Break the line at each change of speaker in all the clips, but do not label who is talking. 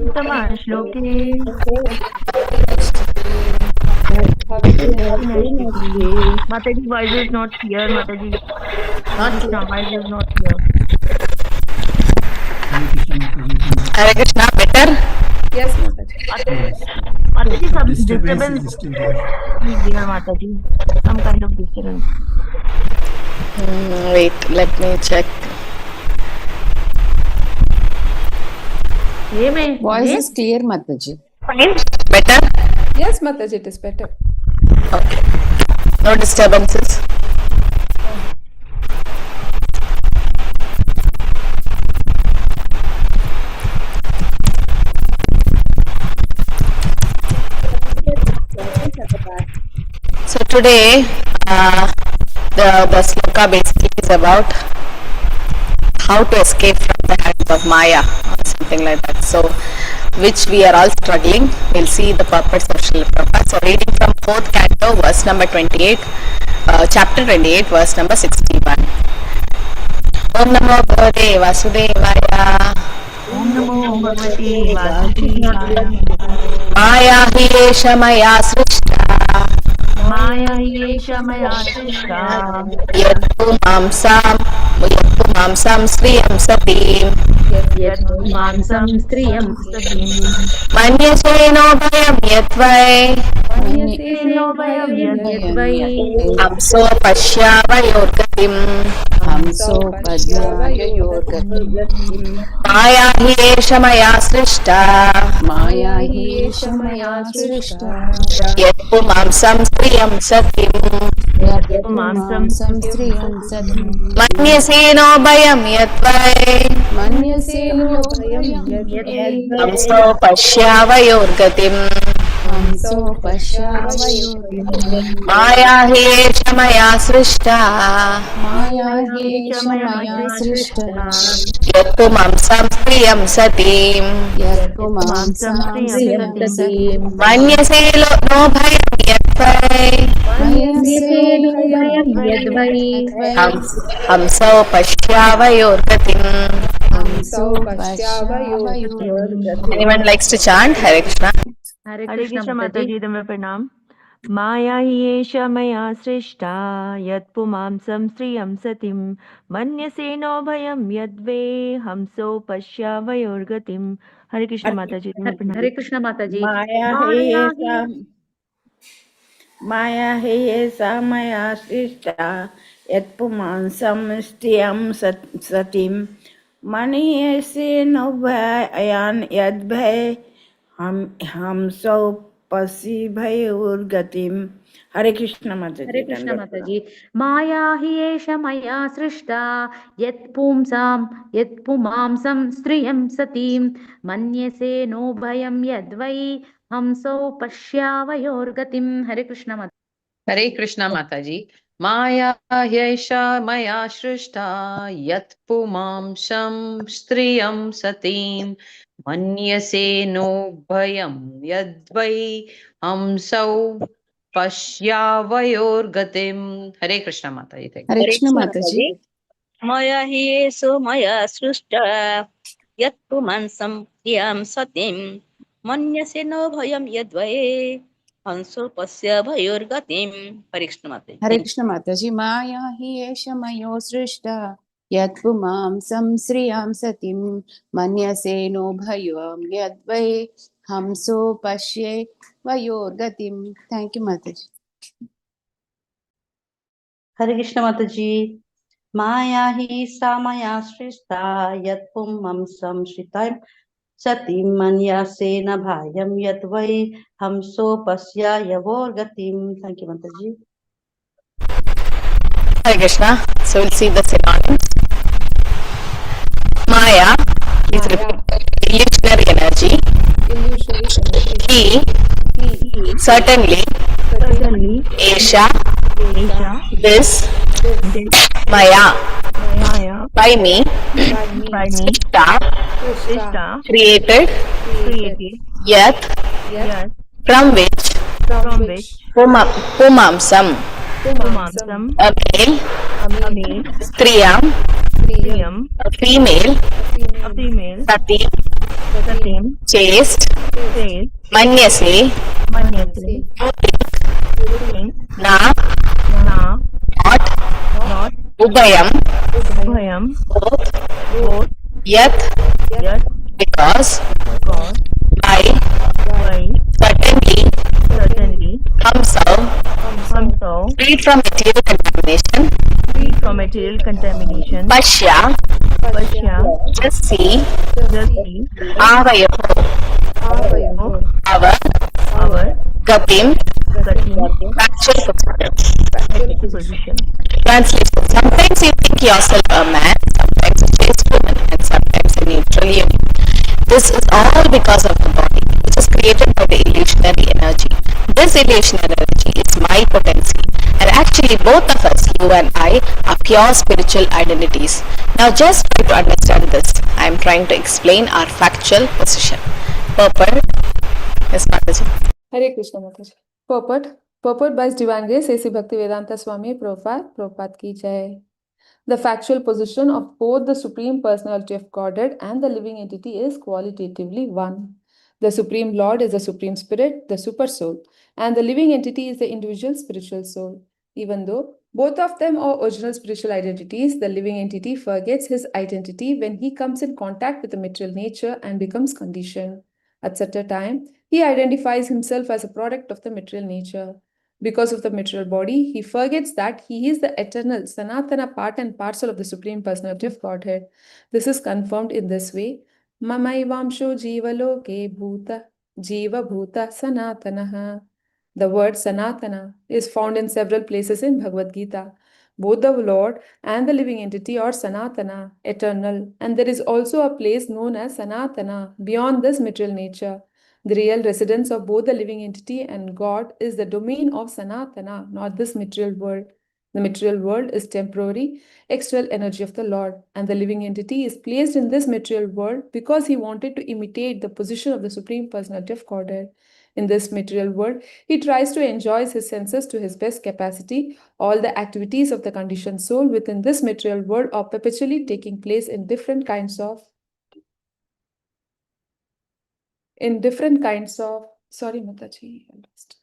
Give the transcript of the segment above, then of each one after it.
उत्तमश्लोके Mataji, voice is not clear. Mataji, Krishna, voice is not clear.
Hare Krishna, better?
Yes, Mataji.
Mataji, some disturbance is there, Mataji. Some kind of disturbance.
Wait, let me check.
Voice is clear, Mataji.
Fine. Better?
Yes, Mataji, it is better.
Okay. No disturbances. So today, the sloka basically is about how to escape from the hands of Maya or something like that. So, which we are all struggling. We'll see the purpose of Srila Prabhupada. So, reading from 4th canto, verse number 28, chapter 28, verse number 61. Om Namo Bhagavate Vasudevaya.
Om Namo Bhagavate Vasudevaya.
Maya hi esha maya srishta.
Maya hi esha maya srishta.
Yad pumamsam striyam satim.
Yad pumamsam striyam satim.
Manyaseno bhayam yatvai.
Manyaseno bhayam yatvai.
Hamso pashyavayorgatim.
Hamso Padmavayorgatim.
Maya hi esha maya srishta.
Maya hi esha maya srishta.
Yad pumamsam striyam satim.
Yad pumamsam striyam satim.
Manyaseno bhayam yatvai.
Manyaseno bhayam yatvai.
Hamso pashyavayorgatim.
Hamso pashyavayorgatim.
Maya hi esha maya srishta.
Maya hi esha maya srishta.
Yad pumamsam striyam satim.
Yad pumamsam striyam satim.
Manyaseno bhayam yatvai.
Manyaseno bhayam yatvai.
Hamso pashyavayorgatim.
Hamso pashyavayorgatim.
Anyone likes to chant Hare Krishna?
Hare Krishna Mataji, Dhamma Pranam. Maya hi esha maya srishta. Yad pumamsam striyam satim. Manyaseno bhayam yadve. Hamso pashyavayorgatim. Hare Krishna Mataji, Dhamma Pranam.
Hare Krishna Mataji.
Maya heyesa maya srishta yat pumansam striyam satim maniyase no bhayan yadbhay hamso pasi bhayurgatim. Hare Krishna Mataji.
Hare Krishna Mataji. Maya hi esha maya srishta yat pumamsam striyam satim manyase no bhayam yadvai hamso pashyavayorgatim. Hare Krishna Mataji.
Hare Krishna Mataji. Maya hyesha maya shrishta yat pumamsham striyam satim manyase no bhayam yadvai hamsau pashyavayorgatim. Hare Krishna Mataji.
Hare Krishna Mataji.
Maya hi so maya srishta yat pumansam striyam satim manyase no bhayam yadvai Hanso pasya bhayorgatim. Hare Krishna Mataji.
Hare Krishna Mataji. Maya hi esha mayo srishta yat pumamsam striyam satim manyase no bhayam yadvai hamso pasye vayorgatim. Thank you, Mataji.
Hare Krishna Mataji. Maya hi sa maya srishta yat pumamsam shritam satim manyasena bhayam yatvai hamso pasya yavorgatim. Thank you, Mataji.
Hare Krishna. So we'll see the synonyms. Maya is illusionary energy. He, certainly. Esha, this. Maya, by me. Srishta, created. Yat, from which. Pumamsam, a male. Striyam, a female. Sati,
Satim.
chaste,
Chaste.
manyase,
Manyase. Think.
na,
Na.
not,
Not.
ubhayam,
Bhayam. Both.
yat,
Yes.
because,
God.
by,
By.
certainly,
Certainly.
hamsav,
So.
freed from material contamination,
Free from material contamination.
pashya,
Pashya.
just see,
Just see.
avayaho, our,
Our.
gatim,
Gatim.
factual position.
Factual position.
Translation. Sometimes you think yourself a man, sometimes a chaste woman, and sometimes a neutral union. This is all because of the body, which is created by the illusionary energy. This illusionary energy is my potency, and actually both of us, you and I, are pure spiritual identities. Now just try to understand this. I am trying to explain our factual position. Purport. Yes, Mataji.
Hare Krishna Mataji. Purport by His Divine Grace A.C. Bhaktivedanta Swami Prabhupada ki jai. The factual position of both the Supreme Personality of Godhead and the living entity is qualitatively one. The Supreme Lord is the Supreme Spirit, the Super Soul, and the living entity is the individual spiritual soul. Even though both of them are original spiritual identities, the living entity forgets his identity when he comes in contact with the material nature and becomes conditioned. At such a time, he identifies himself as a product of the material nature. Because of the material body, he forgets that he is the eternal, Sanatana part and parcel of the Supreme Personality of Godhead. This is confirmed in this way. Mamaivamsho jivaloke bhuta, jiva bhuta sanatanaha. The word Sanatana is found in several places in Bhagavad Gita. Both the Lord and the living entity are Sanatana, eternal, and there is also a place known as Sanatana, beyond this material nature. The real residence of both the living entity and God is the domain of Sanatana, not this material world. The material world is temporary, external energy of the Lord, and the living entity is placed in this material world because he wanted to imitate the position of the Supreme Personality of Godhead. In this material world, he tries to enjoy his senses to his best capacity. All the activities of the conditioned soul within this material world are perpetually taking place in different kinds of sorry Mataji, I lost.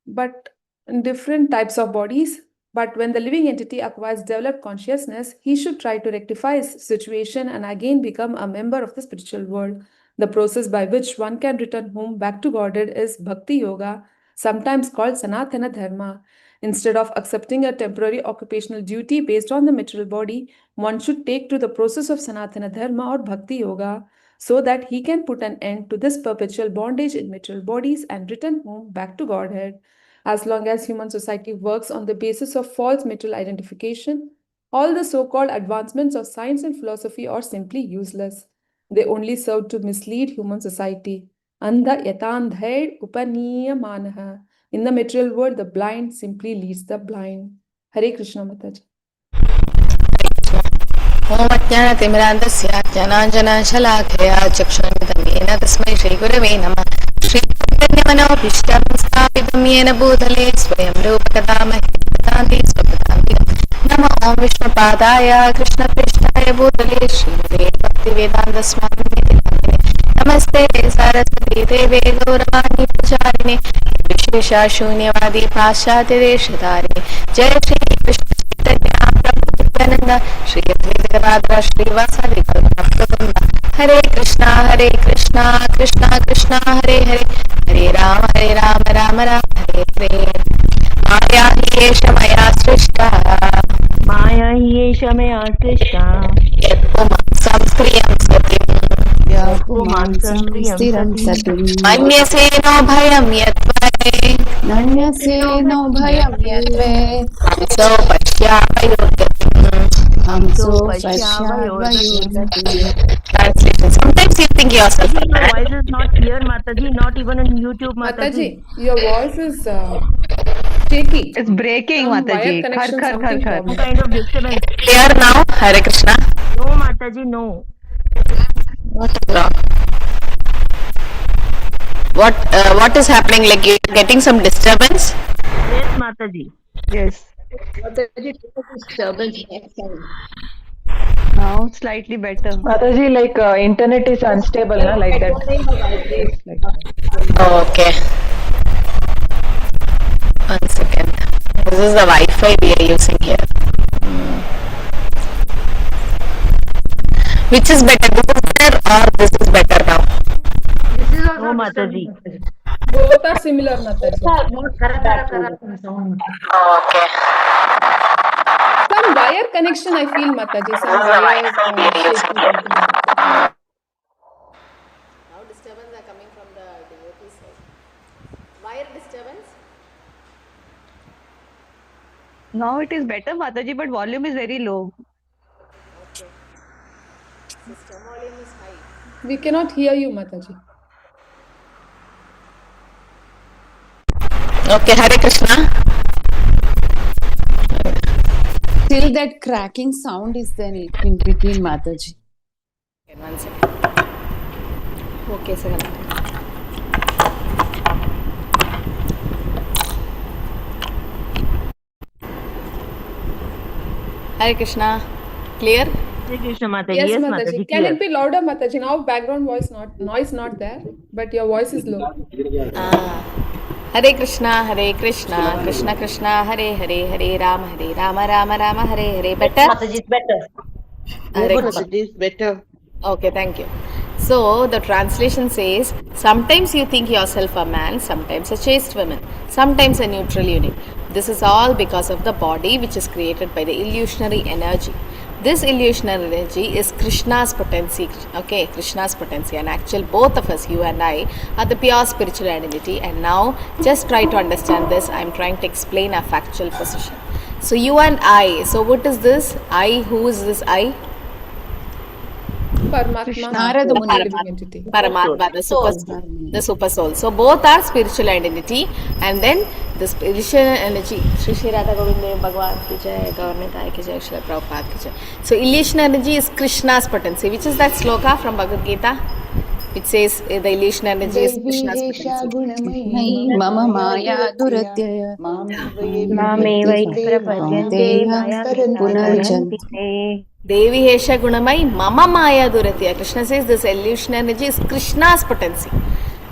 But in different types of bodies. But when the living entity acquires developed consciousness, he should try to rectify his situation and again become a member of the spiritual world. The process by which one can return home back to Godhead is Bhakti Yoga, sometimes called Sanatana Dharma. Instead of accepting a temporary occupational duty based on the material body, one should take to the process of Sanatana Dharma or Bhakti Yoga so that he can put an end to this perpetual bondage in material bodies and return home back to Godhead. As long as human society works on the basis of false material identification, all the so-called advancements of science and philosophy are simply useless. They only serve to mislead human society. Andha yatandhair upaniya manaha. In the material world, the blind simply leads the blind. Hare Krishna Mataji.
ॐ अज्ञानतिमिरान्धस्य ज्ञानाञ्जनशलाकया चक्षुरुन्मिलितं तस्मै श्रीगुरवे नमः। श्रीचैतन्यमनोभीष्टं स्थापितं येन भूतले स्वयं रूपकदा मह्यं स्वपदान्तिकं। नमः ॐ विष्णुपादाय कृष्णप्रेष्ठाय भूतले श्रीमते भक्तिवेदान्तस्वामिने नमस्ते सरस्वती देवे गौरवाणी प्रचारिणे विशेषशून्यवादी पाश्चात्यदेशधारिणे। जय श्री कृष्ण चैतन्य श्री अद्वैत श्रीवासादि गौरभक्तवृंद। हरे कृष्णा कृष्णा कृष्णा हरे हरे, हरे राम राम राम हरे हरे। माया हि एष मया सृष्टा,
माया हि एष मया सृष्टा,
यत्पुमांसं स्त्रियं सतिम्,
पुमांसं स्त्रियं सतिम्।
मन्यसे नो भयं यत्त्वये,
नन्यसेनो भयं यद्वे,
हंसो पश्यामयोर्गतिम्,
हमसो पश्यामयोर्गतिम्।
Translation. Sometimes you think yourself a
Your
man.
voice is not clear, Mataji, not even on YouTube, Mataji.
Mataji, your voice is shaky.
It's breaking,
Some
Mataji.
wire connection,
Khar,
something
khar.
problem.
Some kind of disturbance.
Clear now, Hare Krishna.
No, Mataji, no.
What is wrong? What is happening? Like you're getting some disturbance?
Yes, Mataji.
Yes.
Now slightly better.
Mataji, like internet is unstable, na? Like that. It's like that.
Okay. 1 second. This is the Wi-Fi we are using here. Which is better, this is better or this is better now?
This is also
No, Mataji.
Both are similar, Mataji.
Okay.
Some wire connection, I feel, Mataji. Some
This is the
wire
Wi-Fi we are
shaky
using
something like that.
Now disturbance are coming from the devotee side. Wire disturbance?
Now it is better, Mataji, but volume is very low.
Okay. System volume is high.
We cannot hear you, Mataji.
Okay, Hare Krishna.
Still that cracking sound is there in between, Mataji.
Okay, 1 second. Okay, second. Hare Krishna. Clear?
Hare Krishna Mataji.
Yes,
Yes,
Mataji.
Mataji.
Can
Clear.
it be louder, Mataji? Now background voice noise not there, but your voice is low.
Hare Krishna, Krishna Krishna, Hare Hare, Hare Rama, Rama Rama, Hare Hare. Better?
Mataji, it's better.
Hare Krishna.
Mataji, it's better.
Okay, thank you. So the translation says, sometimes you think yourself a man, sometimes a chaste woman, sometimes a neutral unit. This is all because of the body which is created by the illusionary energy. This illusionary energy is Krishna's potency, okay, Krishna's potency, and actually both of us, you and I, are the pure spiritual identity. And now just try to understand this. I am trying to explain a factual position. So you and I, so what is this? I, who is this I?
Paramatma,
Narada Muni.
living entity.
Paramatma, the super soul. So both are spiritual identity, and then the spiritual energy. Shri Shri Radha Govinda Bhagwan ki jai, Government Ai ki jai, Srila Prabhupada ki jai. So illusion energy is Krishna's potency. Which is that sloka from Bhagavad Gita? Which says the illusion energy is Krishna's potency.
Mama Maya Duratyaya
Mamevai prapadyante maya
Punarjanti.
Devi Hesha Gunamai Mama Maya Duratya. Krishna says this illusion energy is Krishna's potency.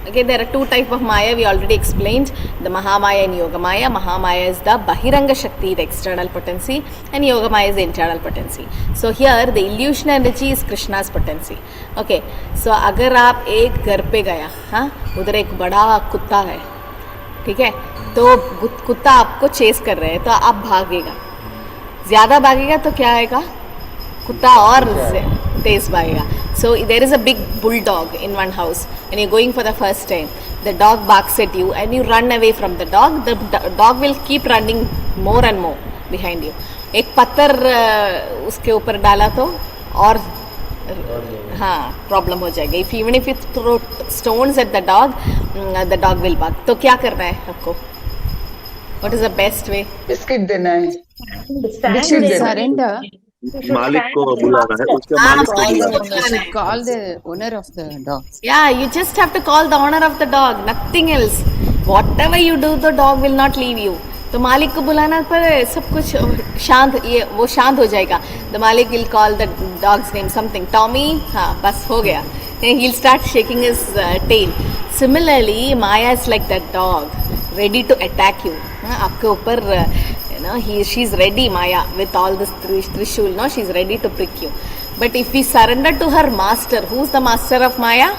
Okay, there are two types of Maya we already explained, the Mahamaya and Yogamaya. Mahamaya is the Bahiranga Shakti, the external potency, and Yogamaya is the internal potency. So here the illusion energy is Krishna's potency. Okay, so अगर आप एक घर पे गया, हाँ, उधर एक बड़ा कुत्ता है, ठीक है, तो कुत्ता आपको चेस कर रहे हैं, तो आप भागेगा, ज़्यादा भागेगा तो क्या आएगा? कुत्ता और तेज भागेगा. So there is a big bulldog in one house and you're going for the first time. The dog barks at you and you run away from the dog. The dog will keep running more and more behind you. एक पत्थर उसके ऊपर डाला तो और हाँ problem हो जाएगा. Even if you throw stones at the dog will bark. तो क्या करना है आपको? What is the best way?
Biscuit देना है.
Surrender.
मालिक को बुलाना है, उसके मालिक को बुलाना है.
Call the owner of the dog.
Yeah, you just have to call the owner of the dog, nothing else. Whatever you do, the dog will not leave you. तो मालिक को बुलाना पर सब कुछ शांत, ये वो शांत हो जाएगा. The Malik will call the dog's name something, Tommy, हाँ बस हो गया. And he'll start shaking his tail. Similarly, Maya is like that dog, ready to attack you. आपके ऊपर she's ready, Maya, with all this trishul, no, she's ready to prick you. But if we surrender to her master, who's the master of Maya?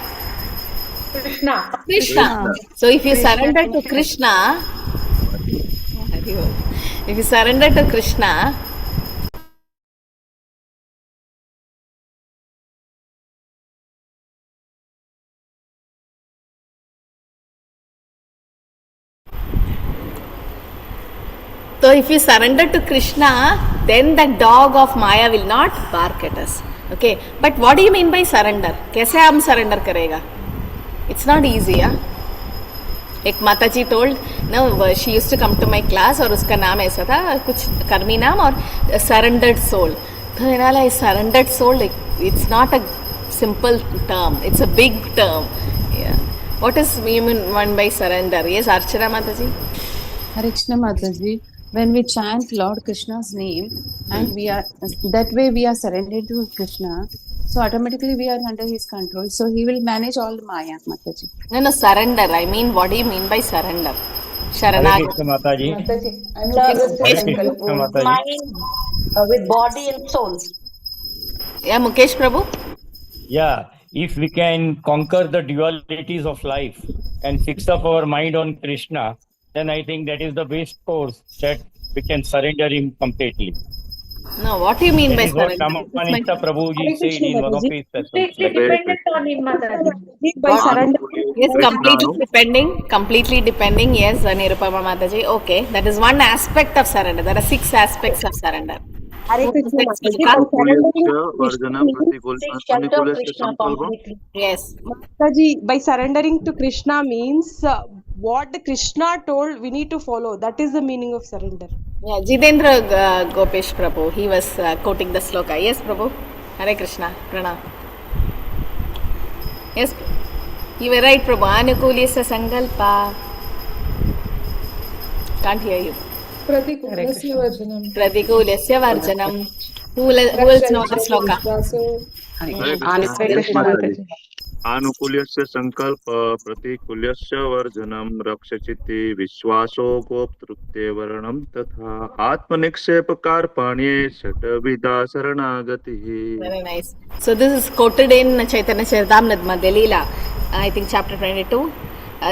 Krishna. So if you surrender to Krishna, So if you surrender to Krishna, then the dog of Maya will not bark at us. Okay, but what do you mean by surrender? कैसे हम surrender करेगा? It's not easy, yeah? एक माता जी told, no, she used to come to my class और उसका नाम ऐसा था, कुछ कर्मी नाम और surrendered soul. तो मैंने बोला surrendered soul, like, it's not a simple term, it's a big term. Yeah. What is you mean by surrender? Yes, Archana Mataji?
Hare Krishna Mataji. when we chant Lord Krishna's name and we are that way we are surrendered to Krishna, so automatically we are under his control, so he will manage all the Maya, Mataji.
No, surrender. I mean, what do you mean by surrender?
Hare
Sharanagati.
Krishna Mataji.
Mataji,
Hare Krishna Mataji.
mind with body and soul.
Yeah, Mukesh Prabhu.
Yeah, if we can conquer the dualities of life and fix up our mind on Krishna, then I think that is the best course that we can surrender him completely.
No, what do you mean
That
by
is what
surrender?
Ramanita Prabhuji said in one of his sessions.
Completely dependent on him, Mataji.
By surrender.
Yes,
Krishna,
completely depending. Yes, Nirupama Mataji. Okay, that is one aspect of surrender. There are 6 aspects of surrender.
Hare Krishna Mataji. By surrendering to Krishna,
Yes.
Mataji, by surrendering to Krishna means what the Krishna told we need to follow. That is the meaning of surrender.
Yeah, Jitendra Gopesh Prabhu, he was quoting the sloka. Yes, Prabhu. Hare Krishna. Pranam. Yes, you were right, Prabhu. Anukulyasya sankalpa. Can't hear you.
Pratikulasya varjanam.
Pratikulasya varjanam. Who else know the sloka?
Hare Krishna Mataji. Anukulyasya sankalpa pratikulyasya varjanam rakshachiti vishwaso goptrupte varanam tatha atmanikshep karpanye shatavida saranagati.
Very nice. So this is quoted in Chaitanya Charitamrita Madhya Leela, I think chapter 22.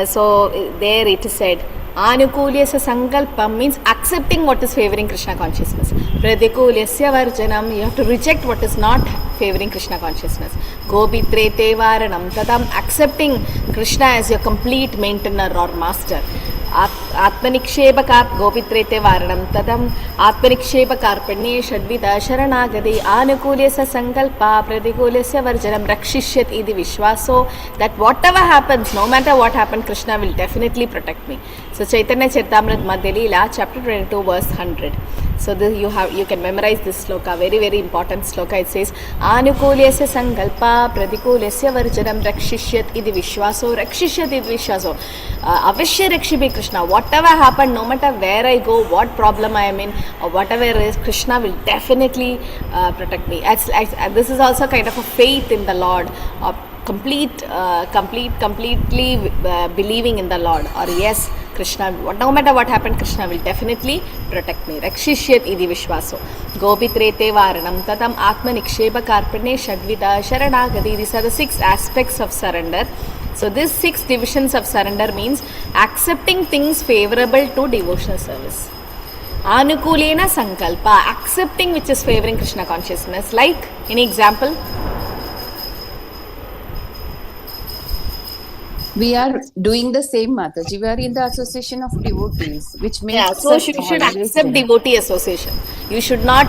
So there it is said, Anukulyasya sankalpam means accepting what is favoring Krishna consciousness. Pratikulyasya varjanam, you have to reject what is not favoring Krishna consciousness. Gopitre te varanam, tadam, accepting Krishna as your complete maintainer or master. Atmanikshepakar gopitre te varanam, tadam atmanikshepakar shadvita sharanagadi anukulyasya sankalpa pratikulyasya varjanam rakshishyat idi vishwaso, that whatever happens, no matter what happens, Krishna will definitely protect me. So Chaitanya Charitamrita Madhya Leela, chapter 22, verse 100. So you can memorize this sloka, very very important sloka. It says anukulyasya sankalpa pratikulyasya varjanam rakshishyat idi vishwaso. Rakshishyat idi vishwaso, avashya rakshibi Krishna. Whatever happened, no matter where I go, what problem I am in, or whatever it is, Krishna will definitely protect me. This is also kind of a faith in the Lord, or completely believing in the Lord, or yes, Krishna, no matter what happened, Krishna will definitely protect me. Rakshishyat idi vishwaso. Gopitre te varanam tatam atmaniksheba karpane shadvita sharanagati. These are the 6 aspects of surrender. So these 6 divisions of surrender means accepting things favorable to devotional service. Anukulena sankalpa, accepting which is favoring Krishna consciousness. Like, any example?
We are doing the same, Mataji. We are in the association of devotees, which makes
Yeah, so you should accept devotee association. You should not,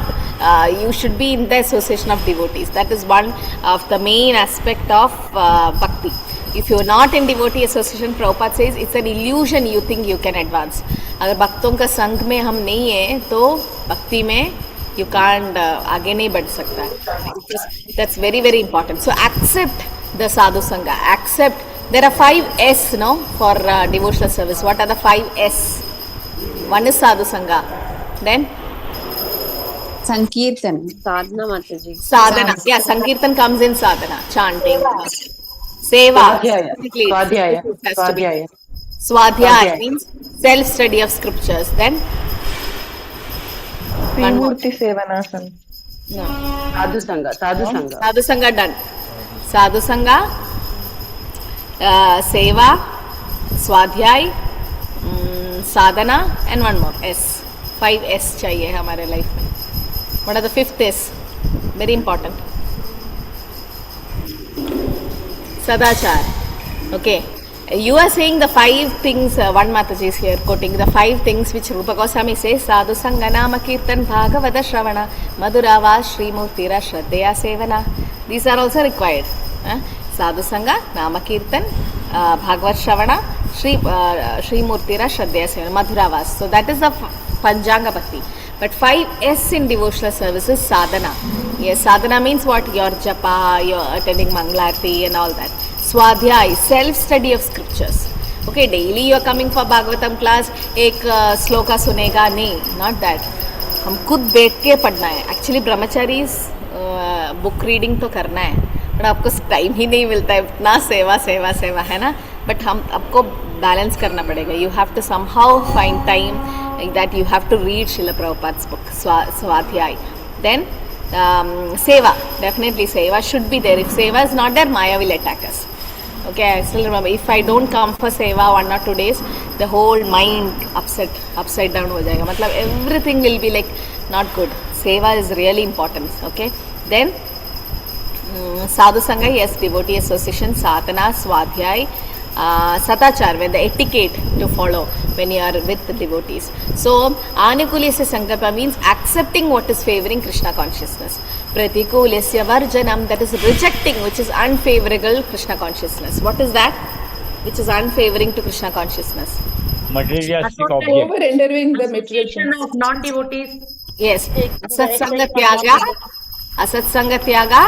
you should be in the association of devotees. That is one of the main aspect of bhakti. If you are not in devotee association, Prabhupada says it's an illusion you think you can advance. अगर भक्तों का संग में हम नहीं है तो भक्ति में you can't आगे नहीं बढ़ सकता है. That's very very important. So accept the sadhu sangha. Accept. There are 5 S, no, for devotional service. What are the 5 S? One is sadhu sangha. Then
Sankirtan.
Sadhana Mataji.
Sadhana. Yeah, Sankirtan comes in sadhana. Chanting. Seva.
Swadhyaya.
Swadhyaya means self-study of scriptures. Then
Trimurti Sevanasana.
no.
Sadhu Sangha.
Sadhu sangha done. Sadhu sangha, seva, swadhyay, sadhana, and one more S. 5 S चाहिए हमारे life में. What are the 5th S? Very important. Sadachar. Okay. You are saying the 5 things, one Mataji is here quoting the 5 things which Rupa Goswami says, Sadhu Sangha Nama Kirtan Bhagavata Shravana Madhurava Shri Murtira Shraddhaya Sevana. These are also required. Sadhu Sangha, Nama Kirtan, Bhagavat Shravana, Shri Murtira Shraddhaya Sevana, Madhuravas. So that is the Panchanga Bhakti. But 5 S in devotional service is sadhana. Yes, sadhana means what? Your japa, your attending Mangalarti and all that. Swadhyay, self-study of scriptures. Okay, daily you are coming for Bhagavatam class, एक श्लोका सुनेगा नहीं, not that. हम खुद बैठ के पढ़ना है. Actually brahmacharis book reading तो करना है, बट आपको टाइम ही नहीं मिलता है. इतना सेवा सेवा सेवा है ना, बट हम आपको बैलेंस करना पड़ेगा. You have to somehow find time that you have to read Srila Prabhupada's book, Swadhyay. Then Seva, definitely Seva should be there. If Seva is not there, Maya will attack us. Okay, I still remember, if I don't come for Seva 1 or 2 days, the whole mind upside down ho jayega. Matlab everything will be like not good. Seva is really important. Okay, then Sadhu Sangha, yes, devotee association, Sadhana, Swadhyay, Satachar, when the etiquette to follow when you are with the devotees. So, Anukulyasya Sankalpa means accepting what is favoring Krishna consciousness. Pratikulyasya Varjanam, that is rejecting which is unfavorable Krishna consciousness. What is that? Which is unfavoring to Krishna consciousness?
Materialistic object.
Over-rendering the material
Association
things.
of non-devotees.
Yes. Asatsanga Tyaga. Asatsanga Tyaga.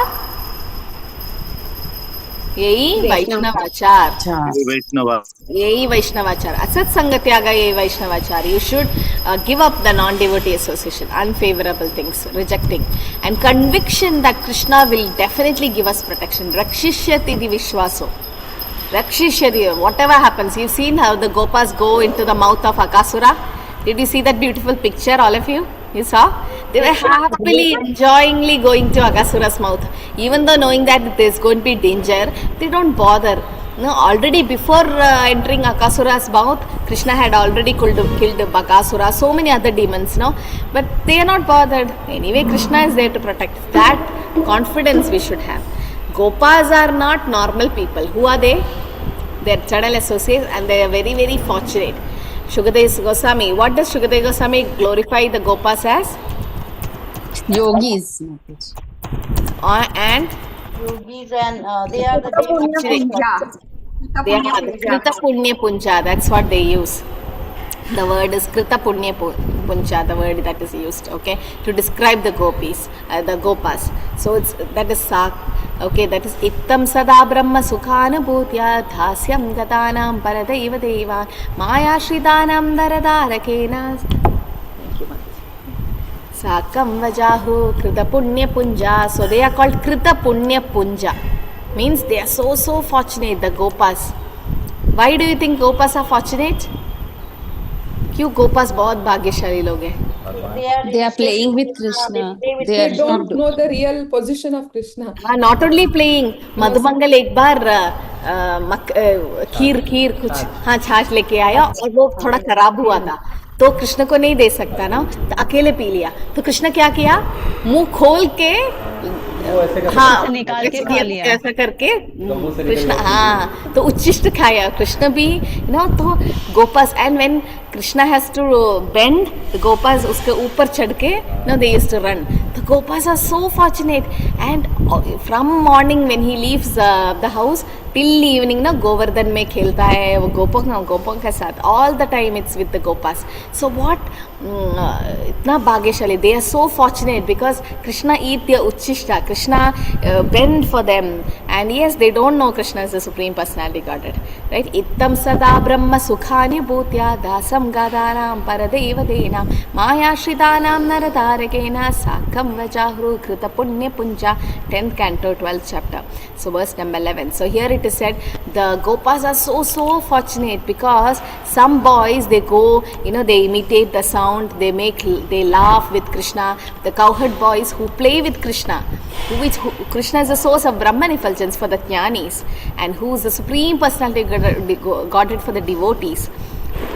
यही वैष्णवाचार. यही वैष्णवाचार. असत्संग त्याग यही वैष्णवाचार. You should give up the non-devotee association, unfavorable things, rejecting, and conviction that Krishna will definitely give us protection. Rakshishyati di vishwaso. Rakshishyati, whatever happens. You've seen how the Gopas go into the mouth of Akasura. Did you see that beautiful picture, all of you? You saw? They were happily, enjoyingly going to Akasura's mouth. Even though knowing that there's going to be danger, they don't bother. No, already before entering Akasura's mouth, Krishna had already killed Bakasura, so many other demons, no? But they are not bothered. Anyway, Krishna is there to protect. That confidence we should have. Gopas are not normal people. Who are they? They are channel associates and they are very, very fortunate. Shukadev Goswami, what does Shukadev Goswami glorify the Gopas as?
Yogis.
And?
Yogis, and they are the
They are Krita Punya Punja, that's what they use. The word is Krita Punya Punja, the word that is used, okay, to describe the gopis, the gopas. So it's that is Sak. Okay, that is Ittam Sada Brahma Sukhana Bhutya Dhasyam Gatanam Paradaiva Deva Maya Shridanam Daradarakena. Thank you, Sakam Vajahu Krita Punya Punja. So they are called Krita Punya Punja. Means they are so fortunate, the Gopas. Why do you think Gopas are fortunate? क्यों गोपास बहुत भाग्यशाली लोग हैं?
They are playing with Krishna.
They don't know the real position of Krishna.
Not only playing. Madhumangal एक बार खीर कुछ छाछ लेके आया और वो थोड़ा खराब हुआ था, तो कृष्ण को नहीं दे सकता ना, तो अकेले पी लिया. तो कृष्ण क्या किया? मुंह खोल के निकाल के खा लिया. ऐसा करके कृष्ण तो उच्छिष्ट खाया कृष्ण भी, तो गोपास. And when Krishna has to bend, the Gopas उसके ऊपर चढ़ के, they used to run. The Gopas are so fortunate, and from morning when he leaves the house till evening, Govardhan में खेलता है वो गोपों के साथ. All the time it's with the Gopas. So what? इतना भाग्यशाली. They are so fortunate because Krishna eat their uchishta. Krishna bend for them, and yes, they don't know Krishna is the Supreme Personality Godhead, right? Ittam Sada Brahma Sukhani Bhutya Dasam Gadanam Paradeva Dena Maya Shridanam Naradarakena Sakam Vajahru Krita Punya Punja. 10th canto, 12th chapter. So verse number 11. So here it is said the Gopas are so fortunate because some boys, they go, they imitate the sound, they laugh with Krishna. The cowherd boys who play with Krishna, which Krishna is the source of Brahman effulgence for the jnanis, and who is the Supreme Personality Godhead for the devotees,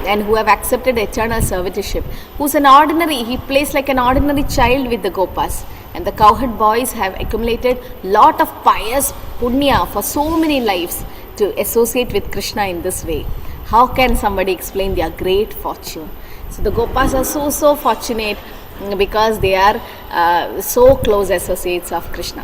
and who have accepted eternal servitorship. Who's an ordinary, he plays like an ordinary child with the Gopas. And the cowherd boys have accumulated lot of pious punya for so many lives to associate with Krishna in this way. How can somebody explain their great fortune? So the Gopas are so fortunate because they are so close associates of Krishna.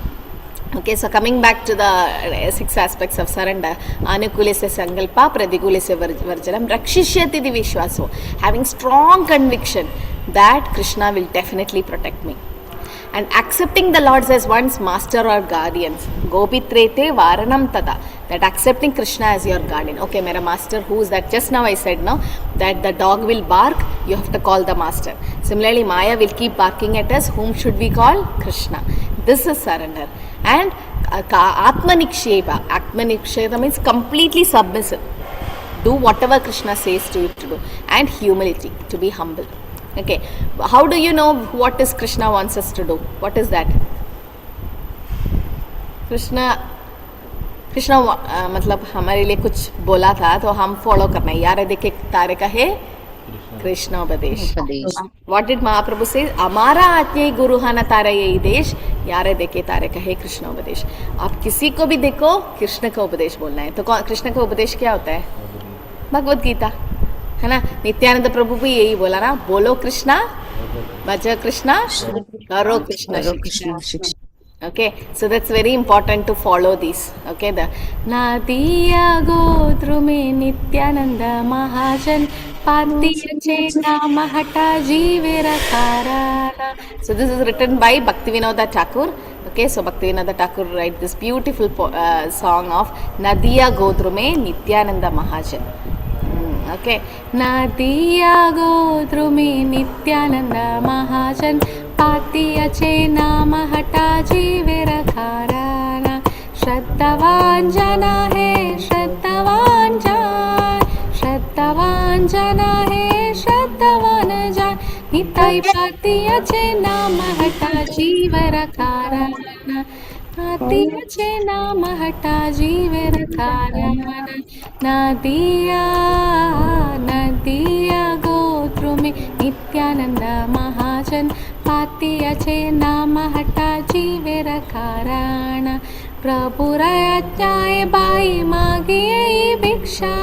Okay, so coming back to the 6 aspects of surrender: Anukulyasya Sankalpa, Pratikulyasya Varjanam, Rakshishyati di Vishwaso, having strong conviction that Krishna will definitely protect me. and accepting the Lord as one's master or guardians. Gopitrete varanam tada. That accepting Krishna as your guardian. Okay, mera master, who is that? Just now I said, no, that the dog will bark, you have to call the master. Similarly, Maya will keep barking at us. Whom should we call? Krishna. This is surrender. And Atmaniksheva. Atmaniksheva means completely submissive. Do whatever Krishna says to you to do. And humility, to be humble. Okay. How do you know what is Krishna wants us to do? What is that? Krishna मतलब हमारे लिए कुछ बोला था तो हम follow करना है. यार देखे तारे का है कृष्ण उपदेश. What did Mahaprabhu say? हमारा आज्ञा गुरु हाना तारा यही देश. यार देखे तारे का है कृष्ण उपदेश. आप किसी को भी देखो कृष्ण का उपदेश बोलना है. तो कृष्ण का उपदेश क्या होता है? भगवत गीता है ना. नित्यानंद प्रभु भी यही बोला ना, बोलो कृष्णा, भजो कृष्णा, करो Krishna. Okay, so that's very important to follow these. Okay, the Nadiya Godrume Nityananda Mahajan Patiya Cheta Mahata Jivera Karana. So this is written by Bhaktivinoda Thakur. Okay, so Bhaktivinoda Thakur write this beautiful song of Nadiya Godrume Nityananda Mahajan. Okay, Nadiya Godrume Nityananda Mahajan Patiya Chena Mahata Jivera Karana. Shraddhavan Jana hai Shraddhavan Jan, Shraddhavan Jana hai Shraddhavan Jan. Nitai Patiya Chena Mahata Jivera Karana. Patiya Chena Mahata Jivera Karana. Nadiya Godrume Nityananda Mahajan Patiya Chena Mahata Jivera Karana. Prabhurayajnaye bai magiye bhiksha.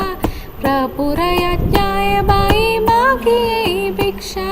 Prabhurayajnaye bai magiye bhiksha.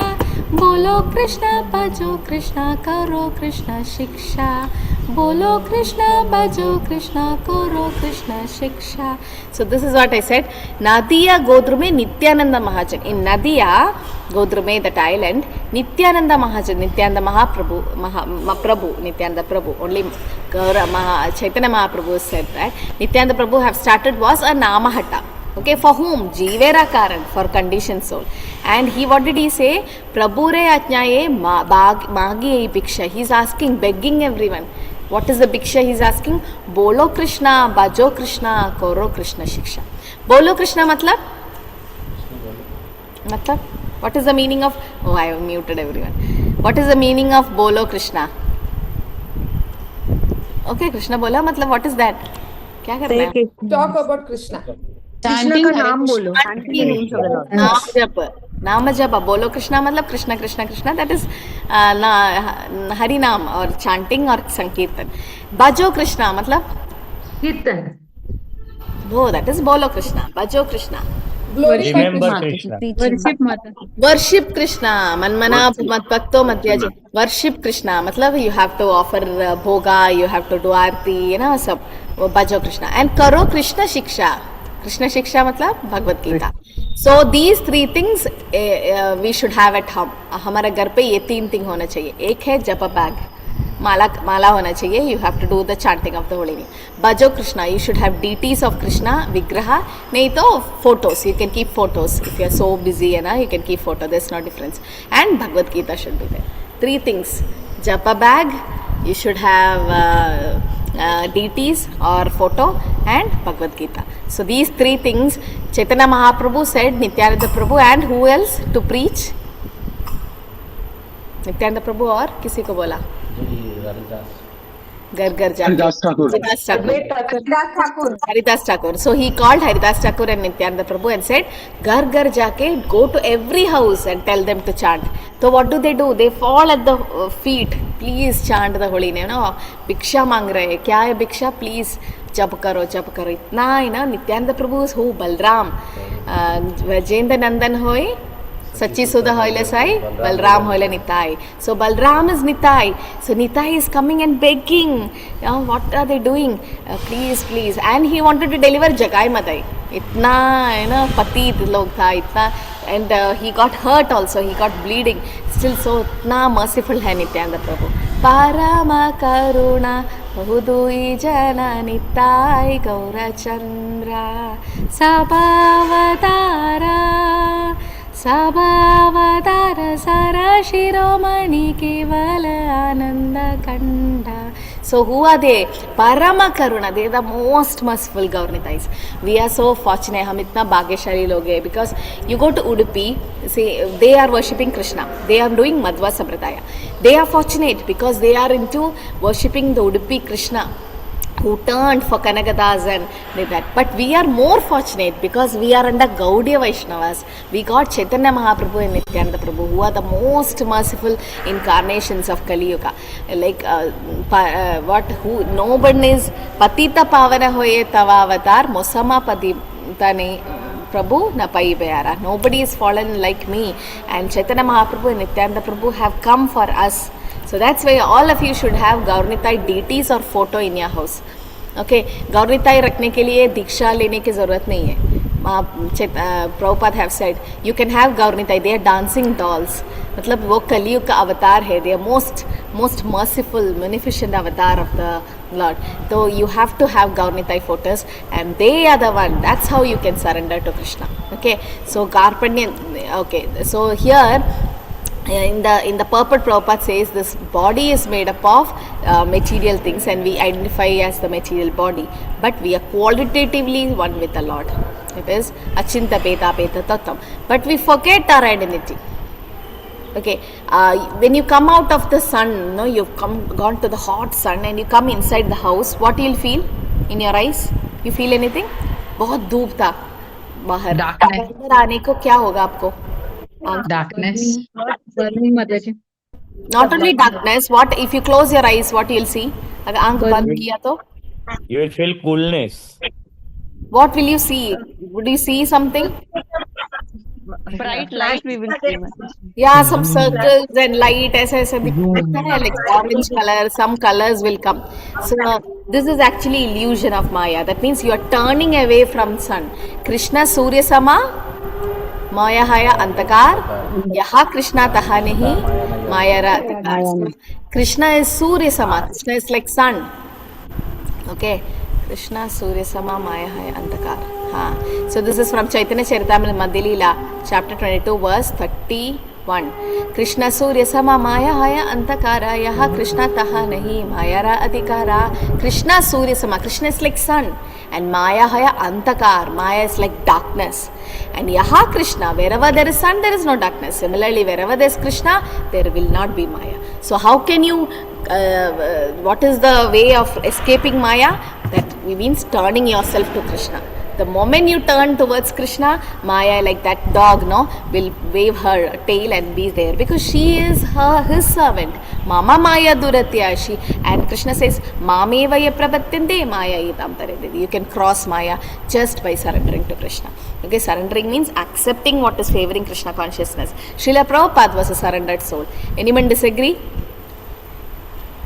Bolo Krishna bhajo Krishna karo Krishna shiksha. Bolo Krishna bhajo Krishna karo Krishna shiksha. So this is what I said. Nadiya Godrume Nityananda Mahajan. In Nadiya Godrume, that island, Nityananda Mahajan, Nityananda Mahaprabhu, Nityananda Prabhu, only Chaitanya Mahaprabhu said that. Nityananda Prabhu have started was a Namahata. Okay, for whom? Jivera Karan, for conditioned soul. And he, what did he say? Prabhure Ajnaye Magiye Bhiksha. He is asking, begging everyone. What is the Bhiksha he is asking? Bolo Krishna, Bhajo Krishna, Koro Krishna Shiksha. Bolo Krishna matlab? Matlab? What is the meaning of? Oh, I have muted everyone. What is the meaning of Bolo Krishna? Okay, Krishna bola, matlab what is that? क्या करना है?
Talk about Krishna.
Krishna का नाम बोलो.
नाम जप. बोलो कृष्णा मतलब कृष्ण कृष्ण कृष्ण. दैट इज हरि नाम और चैंटिंग और संकीर्तन. भजो कृष्णा मतलब
कीर्तन.
वो दैट इज बोलो कृष्णा, भजो कृष्णा. वर्शिप कृष्णा. मनमना मत भक्तो मत त्याजे. वर्शिप कृष्णा मतलब you have to offer bhoga, you have to do aarti, you know, सब. भजो कृष्णा. एंड करो कृष्ण शिक्षा. कृष्ण शिक्षा मतलब Bhagavad Gita. So these 3 things we should have at home. हमारे घर पे ये 3 thing होना चाहिए. एक है जप बैग, माला होना चाहिए. You have to do the chanting of the holy name. भजो Krishna, you should have deities of Krishna विग्रह. नहीं तो photos, you can keep photos. If you are so busy है ना, you can keep photo, there is no difference. And Bhagavad Gita should be there. 3 things. जप bag, you should have deities or photo, and Bhagavad Gita. So these 3 things Chaitanya Mahaprabhu said, Nityananda Prabhu, and who else to preach? Nityananda Prabhu और किसी को बोला? घर जाके Haridas Thakur. So he called Haridas Thakur and Nityananda Prabhu and said, घर जाके go to every house and tell them to chant. So what do? They fall at the feet. Please chant the holy name. No, भिक्षा मांग रहे हैं. क्या है भिक्षा? Please जप करो. इतना है ना. नित्यानंद प्रभु हो, बलराम, वजेंद्र नंदन होए, Sachi Sudha Hoile Sai, Balram Hoile Nitai. So Balram is Nitai. So Nitai is coming and begging. What are they doing? Please. And he wanted to deliver Jagai Madai. Itna, patit log tha, itna. And he got hurt also. He got bleeding. Still so itna merciful hai Nityananda Prabhu. ಪರಮ ಕರುಣ ಬಹುದುಯಿ ಜನ ನಿತಾಯ್ ಗೌರಚಂದ್ರ ಸಭಾವತಾರ ಸಭಾವತಾರ ಸರ ಶಿರೋಮಣಿ ಕೇವಲ ಆನಂದ ಕಂಡ. So who are they? Parama Karuna, they are the most merciful Gaurnitais. We are so fortunate, hum itna bhagyashali log hai, because you go to Udupi, see, they are worshipping Krishna, they are doing Madhva Sampradaya. They are fortunate because they are into worshipping the Udupi Krishna who turned for Kanagadas and did that. But we are more fortunate because we are under Gaudiya Vaishnavas. We got Chaitanya Mahaprabhu and Nityananda Prabhu, who are the most merciful incarnations of Kali Yuga. Like no one is Patita Pavana Hoye Tava Avatar Mosama Patitane Prabhu na pai bayara. Nobody is fallen like me, and Chaitanya Mahaprabhu and Nityananda Prabhu have come for us. So that's why all of you should have Gaurnitai deities or photo in your house. Okay, Gaurnitai रखने के लिए दीक्षा लेने की ज़रूरत नहीं है. Prabhupada have said you can have Gaurnitai. They are dancing dolls. मतलब वो कलियुग का अवतार है. They are most merciful, munificent avatar of the Lord. So you have to have Gaurnitai photos, and they are the one. That's how you can surrender to Krishna. Okay, so Karpanyan. Okay, so here. In the purport, Prabhupada says this body is made up of material things, and we identify as the material body, but we are qualitatively one with the Lord. It is Achinta Beta Beta Tattvam, but we forget our identity. Okay, when you come out of the sun, no, you've gone to the hot sun, and you come inside the house, what you'll feel in your eyes? You feel anything? बहुत धूप था बाहर. अंदर आने को क्या होगा आपको?
Darkness.
Not only darkness, what if you close your eyes, what you'll see? अगर आंख बंद किया तो
you will feel coolness.
What will you see? Would you see something?
Bright light we will see.
Yeah, some circles and light ऐसे दिखता है, like orange color, some colors will come. So this is actually illusion of Maya. That means you are turning away from sun. Krishna Surya Sama Maya Haya Antakar Yaha Krishna Taha Nahi Maya Ra Antakar. Krishna is Surya Sama. Krishna is like sun. Okay, Krishna Surya Sama Maya Haya Antakar. So this is from Chaitanya Charitamrita Madhya Leela, chapter 22, verse 31. Krishna Surya Sama Maya Haya Antakara Yaha Krishna Taha Nahi Maya Ra Adhikara. Krishna Surya Sama. Krishna is like sun, and Maya Haya Antakar. Maya is like darkness. And Yaha Krishna, wherever there is sun, there is no darkness. Similarly, wherever there is Krishna, there will not be Maya. So how can you, what is the way of escaping Maya? That means turning yourself to Krishna. The moment you turn towards Krishna, Maya, like that dog, no, will wave her tail and be there, because she is his servant. Mama Maya Duratya. And Krishna says, Mameva ya prapatyante Maya itam taredidi. You can cross Maya just by surrendering to Krishna. Okay, surrendering means accepting what is favoring Krishna consciousness. Srila Prabhupada was a surrendered soul. Anyone disagree?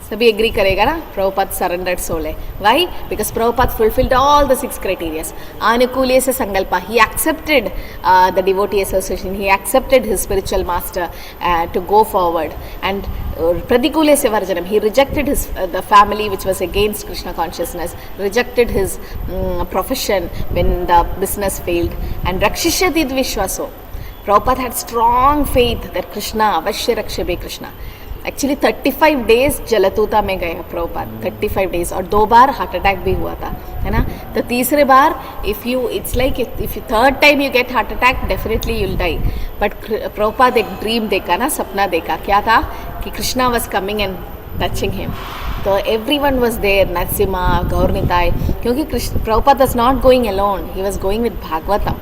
सभी agree करेगा ना? Prabhupada surrendered soul है. Why? Because Prabhupada fulfilled all the 6 criteria. Anukulya se sankalpa. He accepted the devotee association. He accepted his spiritual master to go forward. And Pratikulya se varjanam. He rejected his the family which was against Krishna consciousness. Rejected his profession when the business failed. And Rakshishati Vishwaso. Prabhupada had strong faith that Krishna avashya rakshabe Krishna. Actually 35 days जलतूता में गया Prabhupada. 35 days, और 2 बार heart attack भी हुआ था, है ना? तो तीसरे बार if you third time you get heart attack, definitely you'll die. But Prabhupada एक ड्रीम देखा ना, सपना देखा. क्या था? कि Krishna was coming and touching him. So everyone was there, Narasimha, Gaurnitai, क्योंकि Prabhupada was not going alone. He was going with Bhagavatam.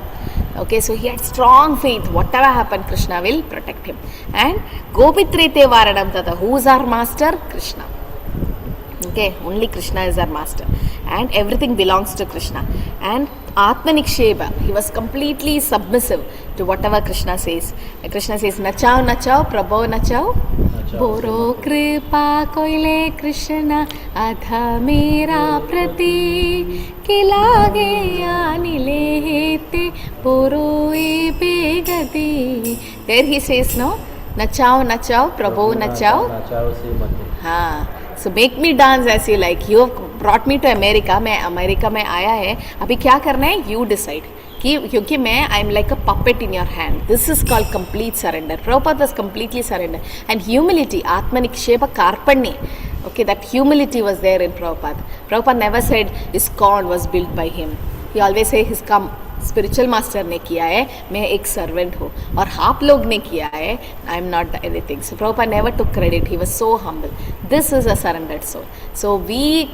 Okay, so he had strong faith. Whatever happened, Krishna will protect him. And Gopitrete Varanam Tata. Who is our master? Krishna. Okay, only Krishna is our master. And everything belongs to Krishna. And Atma Niksheba. He was completely submissive to whatever Krishna says. And Krishna says, Nachao, Nachao, Prabho, Nachao. Boro Kripa Koile Krishna Adha Mera Prati Kilage Anile Hete Boro E Begati. There he says, no? Nachao, Nachao, Prabho, Nachao. हाँ, so make me dance as you like. You brought me to America. मैं America में आया है. अभी क्या करना है? You decide. क्योंकि मैं I am like a puppet in your hand. This is called complete surrender. Prabhupada was completely surrender. And humility, Atmanikshepa Karpanni. Okay, that humility was there in Prabhupada. Prabhupada never said ISKCON was built by him. He always say his spiritual master ने किया है, मैं एक servant हूँ, और आप लोग ने किया है, आई am not anything. So Prabhupada never took credit. He was so humble. This is a surrendered soul. So we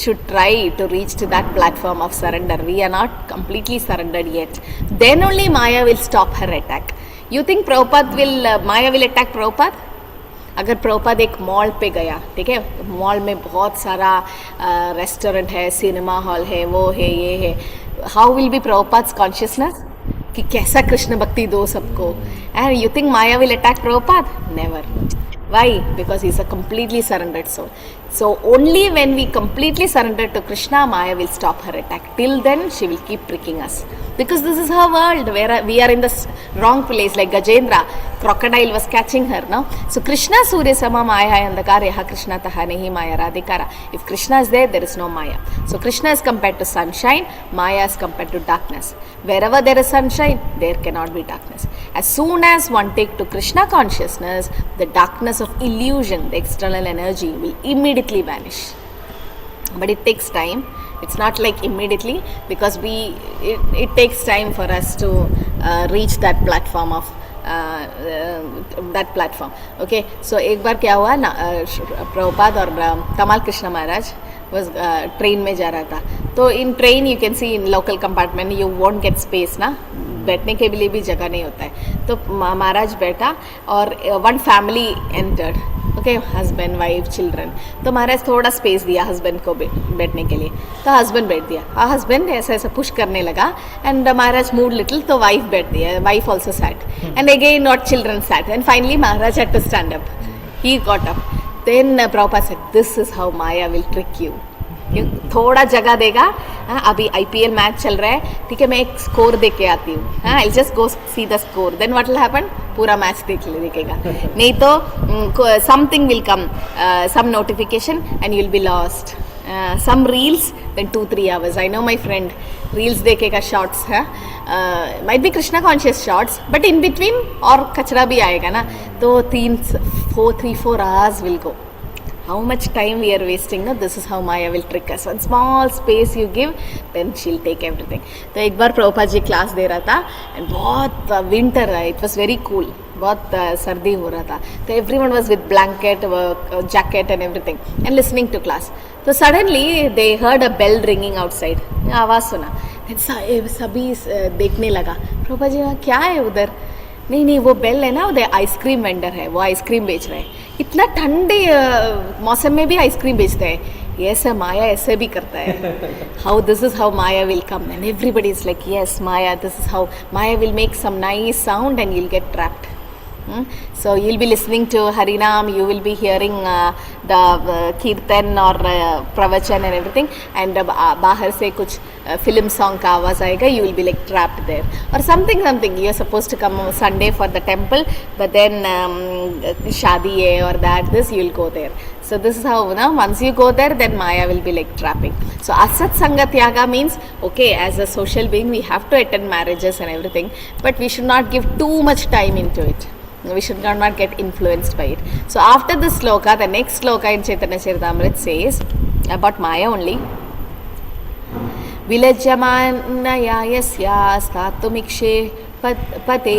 should try to reach to that platform of surrender. We are not completely surrendered yet. Then only Maya will stop her attack. You think Maya will attack Prabhupada? अगर प्रभुपाद एक mall पे गया, ठीक है, mall में बहुत सारा restaurant है, सिनेमा हॉल है, वो है, ये है, how will be Prabhupada's consciousness कि कैसा कृष्ण भक्ति दो सबको? And you think Maya will attack Prabhupada? Never. Why? Because he is a completely surrendered soul. So only when we completely surrender to Krishna, Maya will stop her attack. Till then, she will keep pricking us. Because this is her world, where we are in the wrong place. Like Gajendra, crocodile was catching her, no? So Krishna Surya Sama Maya Andakara Yaha Krishna Taha Nahi Maya Radhikara. If Krishna is there, there is no Maya. So Krishna is compared to sunshine, Maya is compared to darkness. Wherever there is sunshine, there cannot be darkness. As soon as one take to Krishna consciousness, the darkness of illusion, the external energy, will immediately vanish. But it takes time. It's not like immediately, because it takes time for us to reach that platform of that platform. Okay, so एक बार क्या हुआ ना, प्रभुपाद और कमाल कृष्ण महाराज was train में जा रहा था. तो in train you can see in local compartment you won't get space ना, बैठने के लिए भी जगह नहीं होता है. तो महाराज बैठा और one family entered. Okay, husband, wife, children. तो महाराज थोड़ा स्पेस दिया हस्बैंड को बैठने के लिए. तो हस्बैंड बैठ दिया. हस्बैंड ऐसा ऐसा पुश करने लगा एंड महाराज मूड लिटिल, तो वाइफ बैठ दिया. Wife also sat and again not children sat and finally Maharaj had to stand up. He got up. Then Prabhupada said, this is how Maya will trick you. थोड़ा जगह देगा. अभी IPL match चल रहा है, ठीक है, मैं एक स्कोर देख के आती हूँ. I just go see the score. Then what will happen? पूरा मैच देखेगा. नहीं तो something will come, some notification and you will be lost. Some reels, then 2-3 hours. I know my friend reels देखेगा, shorts है, might be Krishna conscious shorts, but in between और कचरा भी आएगा ना, तो 3-4 hours will go. How much time we are wasting? No, this is how Maya will trick us. One small space you give, then she'll take everything. तो एक बार Prabhupada ji class दे रहा था and बहुत विंटर है, it was very cool, बहुत सर्दी हो रहा था. तो everyone was with blanket, jacket and everything and listening to class. तो suddenly they heard a bell ringing outside. आवाज़ सुना. सभी देखने लगा. प्रभुपाद जी क्या है उधर? नहीं वो बेल है ना, उधर आइसक्रीम वेंडर है, वो आइसक्रीम बेच रहे हैं. इतना ठंडे मौसम में भी आइसक्रीम बेचते हैं. यस, माया ऐसे भी करता है. How this is how Maya will come and everybody is like yes Maya, this is how Maya will make some nice sound and you will get trapped. So you'll be listening to Harinam, you will be hearing the kirtan or pravachan and everything, and बाहर से कुछ film song का आवाज़ आएगा, you will be like trapped there. Or something, you are supposed to come on Sunday for the temple, but then शादी है or this, you will go there. So this is how, once you go there, then Maya will be like trapping. So Asat Sanga Tyaga means, okay, as a social being, we have to attend marriages and everything, but we should not give too much time into it. We should not get influenced by it. So after this sloka, the next sloka in Chaitanya Charitamrita says about Maya only. Vilajyamanaya yasya statumikshe pate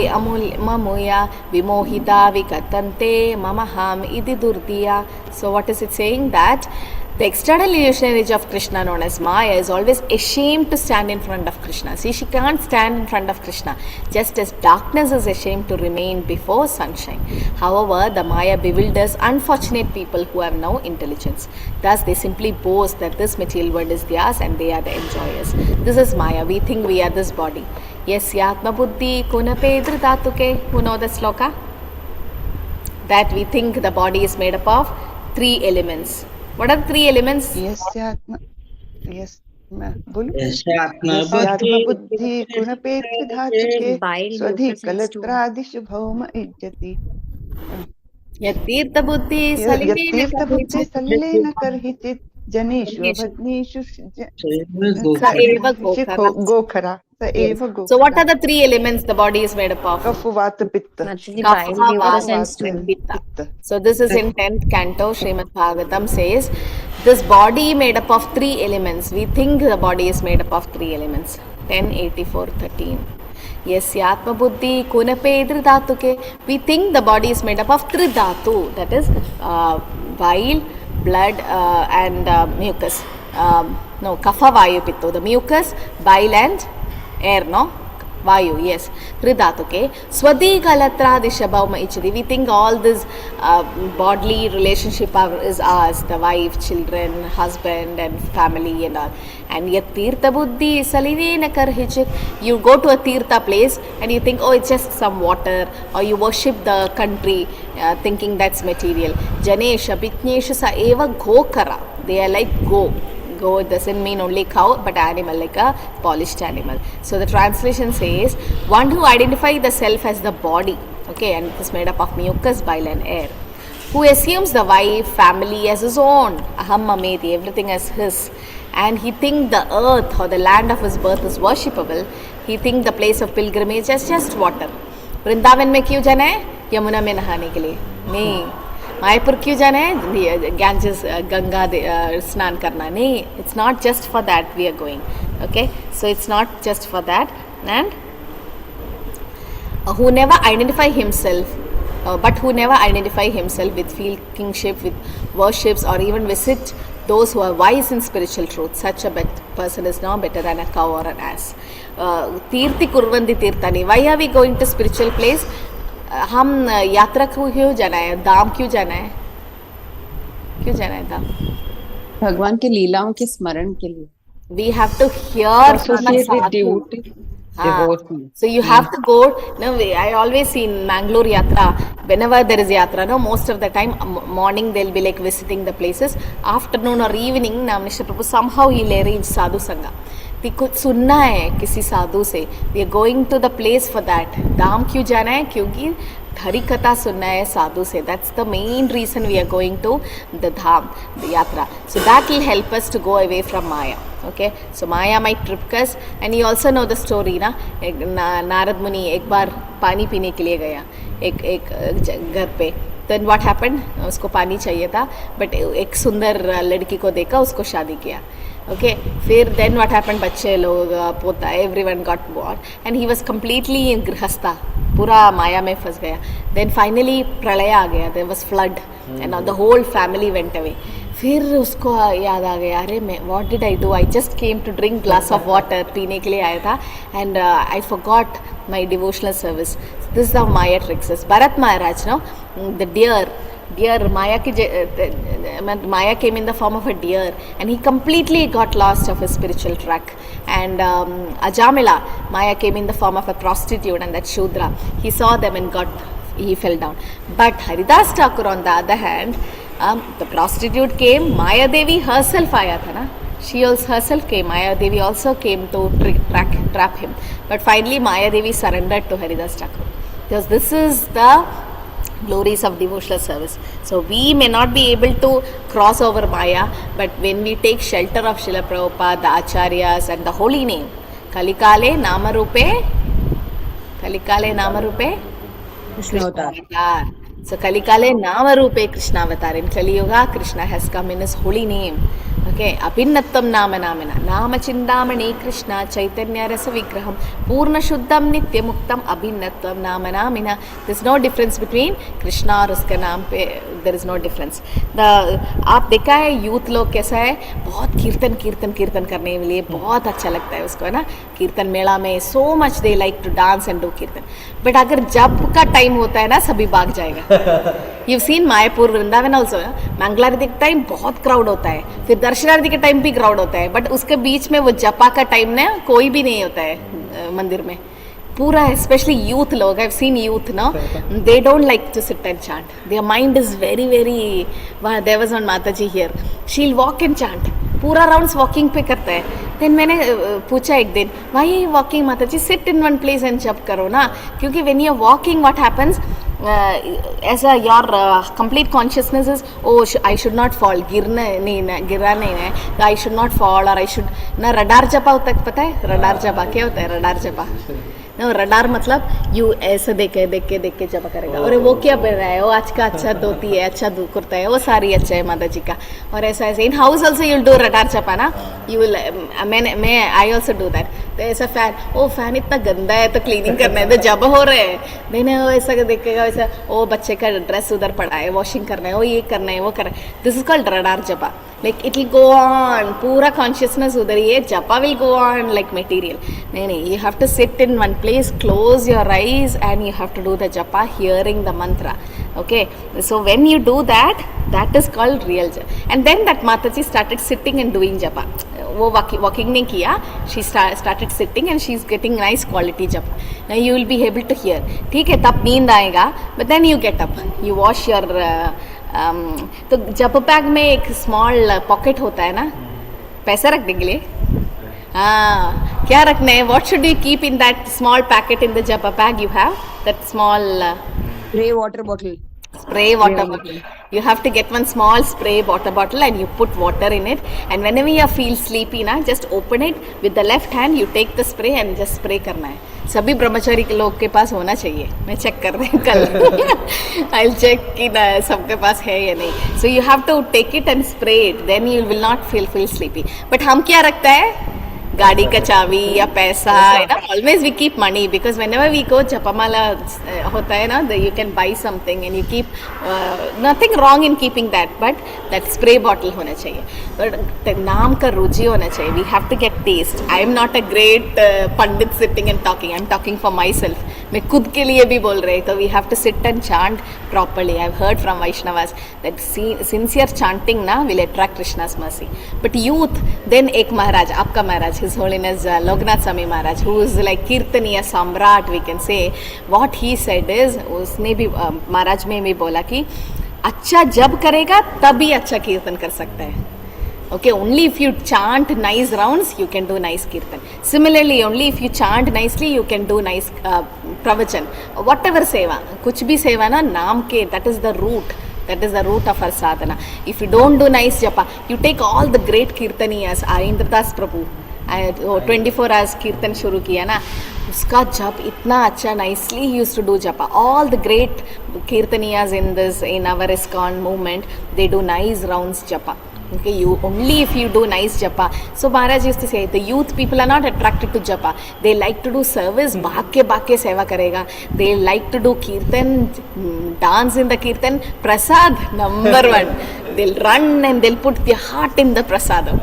mamuya vimohita vikatante mamaham idi durdiya. So what is it saying? That the external illusionary of Krishna known as Maya is always ashamed to stand in front of Krishna. See, she can't stand in front of Krishna, just as darkness is ashamed to remain before sunshine. However, the Maya bewilders unfortunate people who have no intelligence. Thus, they simply boast that this material world is theirs and they are the enjoyers. This is Maya. We think we are this body. Yes, Yatma Buddhi Kunapedra Dhatuke. Who know the sloka? That we think the body is made up of 3 elements. What are the 3 elements?
यस्यात्मा बुद्धि गुणपेत्र धातुके स्वधि कलत्रादिशु भौम इज्जति.
यतीर्थबुद्धि
यतीर्थबुद्धि सलिलेन कर्हिचित् जनेषु अभद्नेषु
स एव गोखरा.
गोखरा स एव गोखरा.
So what are the three elements the body is made up of?
Kapha, Vata, Pitta.
Kapha, Vata, and Pitta. So this is in 10th canto. Srimad Bhagavatam says this body made up of three elements. We think the body is made up of three elements. 10:84:13. Yasyatma buddhi kunape dhatuke. We think the body is made up of tridhatu. That is bile, blood, and mucus. No, kapha, vayu, pitta. The mucus, bile, and air, no? Vayu, yes. Tridhatuke. Swadi kalatra dishabhauma ichadi. We think all this bodily relationship is ours. The wife, children, husband, and family and all. And yet tirtha buddhi salivena karhichit. You go to a tirtha place and you think, oh, it's just some water. Or you worship the country thinking that's material. Janesha pitnesha sa eva gokara. They are like go. Go doesn't mean only cow, but animal, like a polished animal. So the translation says, one who identifies the self as the body, okay, and it is made up of mucus, bile, and air, who assumes the wife, family as his own, aham mameti, everything as his, and he thinks the earth or the land of his birth is worshipable. He thinks the place of pilgrimage as just water. Vrindavan में क्यों जाना है? यमुना में नहाने के लिए नहीं. मायापुर क्यों जाना है? गैंजेस गंगा स्नान करना नहीं. It's not just for that we are going. Okay, so it's not just for that. And who never identify himself, but who never identify himself with feel kingship, with worships, or even visit those who are wise in spiritual truth. Such a person is no better than a cow or an ass. Tirthi kurvandi tirthani. Why are we going to spiritual place? हम यात्रा क्यों जाना है? धाम क्यों जाना है? क्यों जाना है धाम?
भगवान की लीलाओं के स्मरण के लिए.
We have to hear from the sadhu. So you have to go. No, I always see in Mangalore yatra, whenever there is yatra, no, most of the time morning they'll be like visiting the places. Afternoon or evening, Mr. Prabhu somehow he'll arrange sadhu sangha. कुछ सुनना है किसी साधु से. We are going to the place for that. धाम क्यों जाना है? क्योंकि हरि कथा सुनना है साधु से. That's the main reason we are going to the dham, the yatra. So that will help us to go away from maya. Okay, so Maya might trip us, and you also know the story, ना? नारद मुनि एक बार पानी पीने के लिए गया एक घर पे. Then what happened? उसको पानी चाहिए था, but एक सुंदर लड़की को देखा, उसको शादी किया. Okay, फिर then what happened? बच्चे लोग, पोता, everyone got born, and he was completely in गृहस्था, पूरा माया में फंस गया. Then finally प्रलय आ गया, there was flood, and now the whole family went away. फिर उसको याद आ गया, अरे मैं what did I do? I just came to drink glass of water, पीने के लिए आया था, and I forgot my devotional service. This is how Maya tricks us. Bharat Maharaj, no, the deer Maya came in the form of a deer, and he completely got lost of his spiritual track. And Ajamila, Maya came in the form of a prostitute, and that Shudra, he saw them and he fell down. But Haridas Thakur, on the other hand, the prostitute came, Maya Devi herself aaya tha na. She also herself came. Maya Devi also came to trap him. But finally Maya Devi surrendered to Haridas Thakur. Because this is the glories of devotional service. So we may not be able to cross over Maya, but when we take shelter of Srila Prabhupada, the Acharyas, and the holy name, Kalikale Namarupe Krishna Avatar. So Kalikale Namarupe Krishna Avatar. In Kali Yuga, Krishna has come in his holy name. Okay, Abhinnatvam Nama Namana. Nama Chindamani Krishna Chaitanya Rasa Vigraham Purna Shuddham Nitya Muktam Abhinnatvam Nama Namina. There's no difference between Krishna और उसका नाम पे. There is no difference. आप देखा है youth लोग कैसा है, बहुत कीर्तन करने के लिए बहुत अच्छा लगता है उसको, है ना. कीर्तन मेला में so much they like to dance and do कीर्तन. But अगर जब का टाइम होता है ना, सभी भाग जाएगा. You've seen Mayapur, Vrindavan also. मंगलारती के टाइम बहुत क्राउड होता है, फिर दर्शनार्थी के टाइम भी क्राउड होता है, बट उसके बीच में वो जपा का टाइम ना कोई भी नहीं होता है मंदिर में पूरा. स्पेशली यूथ लोग, I've seen youth, no, they don't like to sit and chant. Their mind is very there was one Mataji here, she'll walk and chant, पूरा राउंड्स वॉकिंग पे करता है. देन मैंने पूछा एक दिन, व्हाई आर यू वॉकिंग माताजी, sit in one place and जप करो ना. क्योंकि when you are walking what happens, ऐसा your complete consciousness is, oh I should not fall, गिरना नहीं, गिरा नहीं है, I should not fall, or I should ना रडार जपा होता है, पता है रडार जपा क्या होता है? रडार जपा ना, रडार मतलब यू ऐसे देख के जपा करेगा, और वो क्या पहन रहा है, वो आज का अच्छा धोती है, अच्छा कुर्ता है, वो सारी अच्छा है माता जी का, और ऐसा ऐसे in house also you will do radar जपा ना, यू विल मैं आई ऑल्सो डू दैट। तो ऐसा फैन, ओ फैन इतना गंदा है तो क्लीनिंग करना है, तो जब हो रहे हैं मैंने वो ऐसा देखेगा, वैसा ओ बच्चे का ड्रेस उधर पड़ा है, वॉशिंग करना है, वो ये करना है, वो करना है, दिस इज कॉल्ड रडार japa. Like it will go on, पूरा कॉन्शियसनेस उधर ही है, japa will go on like material. नहीं, you have to sit in one place, close your eyes and you have to do the japa hearing the mantra. Okay, so when you do that, that is called real japa. And then that Mataji started sitting and doing japa. वो walking नहीं किया, she started sitting and she's getting nice quality japa. Now you will be able to hear. ठीक है, तब नींद आएगा, but then you get up, you wash your तो जप बैग में एक small pocket होता है ना, पैसा रखने के लिए। हाँ, क्या रखना है? What should you keep in that small packet in the japa bag? You have that small
Spray water bottle.
Spray water bottle. You have to get one small spray water bottle and you put water in it, and whenever you feel sleepy ना, just open it with the left hand, you take the spray and just spray करना है। सभी ब्रह्मचारी के लोग के पास होना चाहिए, मैं चेक कर रही हूँ कल I'll check कि ना सबके पास है या नहीं। So you have to take it and spray it, then you will not feel sleepy. But हम क्या रखता है? गाड़ी का चाबी या पैसा है ना, always we keep money, because whenever we go जपमाला होता है ना, you can buy something and you keep nothing wrong in keeping that, but that spray bottle होना चाहिए, बट नाम का रुचि होना चाहिए। We have to get taste. I am not a great pandit sitting and talking, I am talking for myself, मैं खुद के लिए भी बोल रही, तो we have to sit and chant properly. I have heard from Vaishnavas that sincere chanting ना will attract Krishna's mercy. But youth, then एक महाराज, आपका महाराज, His Holiness Loknath Swami Maharaj, who is like Kirtaniya Samrat, we can say, what he said is, उसने भी महाराज में भी बोला कि अच्छा जब करेगा तभी अच्छा कीर्तन कर सकता है। Okay, only if you chant nice rounds, you can do nice kirtan. Similarly, only if you chant nicely, you can do nice pravachan. Whatever seva, कुछ भी सेवा ना नाम के, that is the root. That is the root of our sadhana. If you don't do nice japa, you take all the great kirtaniyas, Arindradas Prabhu, 24 hours कीर्तन शुरू किया ना, उसका जप इतना अच्छा, nicely he used to do japa. All the great kirtaniyas in our ISKCON movement, they do nice rounds japa. Okay, you only if you do nice japa. So Maharaj used to say, the youth people are not attracted to japa. They like to do service, भाग के सेवा करेगा. They like to do kirtan, dance in the kirtan, prasad number 1. They'll run and they'll put their heart in the prasadam,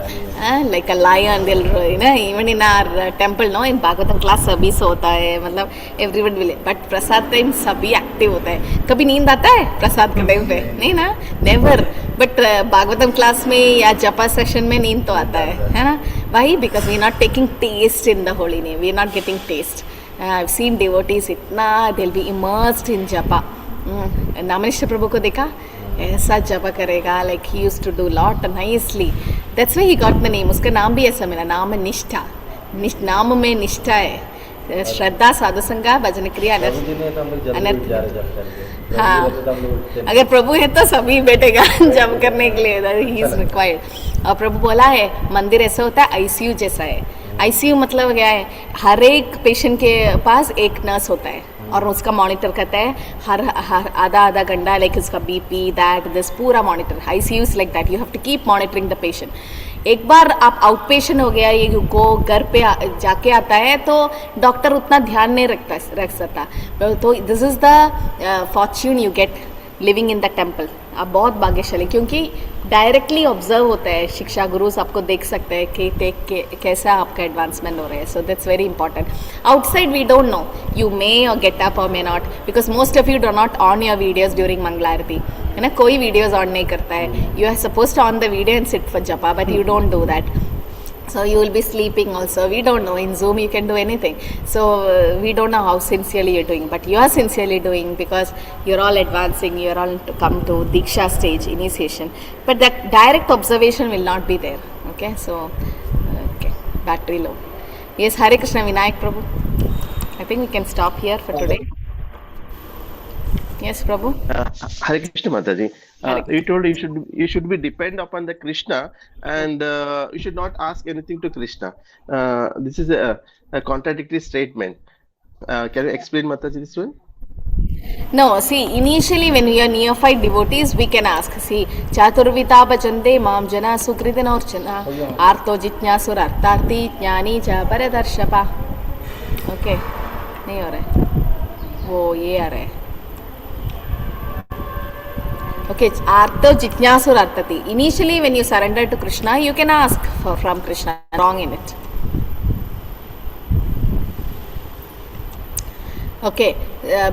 like a lion. They'll, you know, even in our temple, no, in Bhagavatam class सभी सोता है, मतलब everyone will, but Prasad time सभी active होता है। कभी नींद आता है प्रसाद के टाइम पे? नहीं ना, नेवर। बट भागवतम क्लास में या जपा सेशन में नींद तो आता है ना? Why? Because we are not taking taste in the holy name. We are not getting taste. I've seen devotees इतना, they'll be immersed in japa. नामनिष्ठ प्रभु को देखा, ऐसा जपा करेगा, like he used to do lot nicely. That's why he got the name. उसका नाम भी ऐसा मिला, नाम निष्ठा, नाम में निष्ठा है, श्रद्धा, साधु संगा, भजन क्रिया, अनर्थ। हाँ, अगर प्रभु है तो सभी बैठेगा जप करने के लिए, ही इज रिक्वायर्ड। और प्रभु बोला है, मंदिर ऐसा होता है आईसीयू जैसा है। आईसीयू मतलब क्या है? हर एक पेशेंट के पास एक नर्स होता है और उसका मॉनिटर करता है हर आधा घंटा, लाइक उसका बीपी, दैट, दिस, पूरा monitor. ICU is like that, you have to keep monitoring the patient. एक बार आप आउट पेशेंट हो गया, ये को घर पे जाके आता है, तो डॉक्टर उतना ध्यान नहीं रख सकता। तो this is the Fortune you get living in the temple. आप बहुत भाग्यशाली, क्योंकि डायरेक्टली ऑब्जर्व होता है, शिक्षा गुरुज आपको देख सकते हैं कि कैसा आपका एडवांसमेंट हो रहा है। So that's very important. Outside we don't know, you may और गेट अप और may not, because most of you do not on your videos during Mangala Aarti, है ना? कोई वीडियोज ऑन नहीं करता है। You are suppose to on the video and sit for japa, but you don't do that. So you will be sleeping also. We don't know. In Zoom you can do anything. So we don't know how sincerely you're doing, but you are sincerely doing because you're all advancing. You're all to come to Diksha stage, initiation. But that direct observation will not be there. Okay. So okay. Battery low. Yes, Hare Krishna, Vinayak Prabhu. I think we can stop here for today. Yes, Prabhu.
Hare Krishna Mataji. You told you should be depend upon the Krishna, and you should not ask anything to Krishna. This is a contradictory statement. Can you explain Mataji this one?
No, see, initially when we are neophyte devotees, we can ask. See, Chaturvita bhajante mam jana sukritinarchana arto jitnyasur artarti jnani cha paradarshapa. Okay, नहीं हो रहा है, वो ये आ रहा है. Okay, arto jitnyasur artati. Initially when you surrender to Krishna, you can ask from Krishna. Wrong in it. Okay,